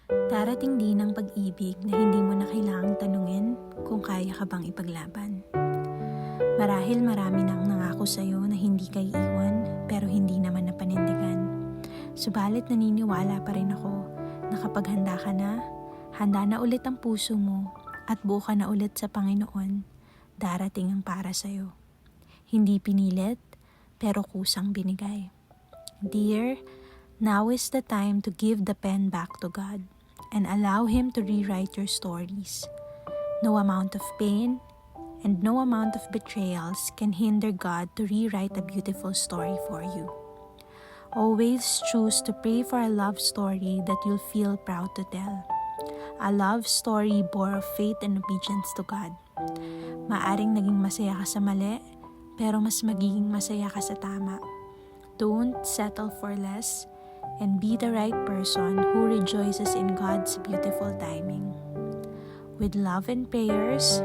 Darating din ang pag-ibig na hindi mo na kailangang tanungin kung kaya ka bang ipaglaban. Marahil marami nang nangako sa'yo na hindi ka iiwan pero hindi naman napanindigan. Subalit naniniwala pa rin ako na kapag handa na ulit ang puso mo at buo ka na ulit sa Panginoon, darating ang para sa'yo. Hindi pinilit pero kusang binigay. Dear, now is the time to give the pen back to God and allow Him to rewrite your stories. No amount of pain and no amount of betrayals can hinder God to rewrite a beautiful story for you. Always choose to pray for a love story that you'll feel proud to tell. A love story born of faith and obedience to God. Maaring naging masaya ka sa mali, pero mas magiging masaya ka sa tama. Don't settle for less and be the right person who rejoices in God's beautiful timing. With love and prayers,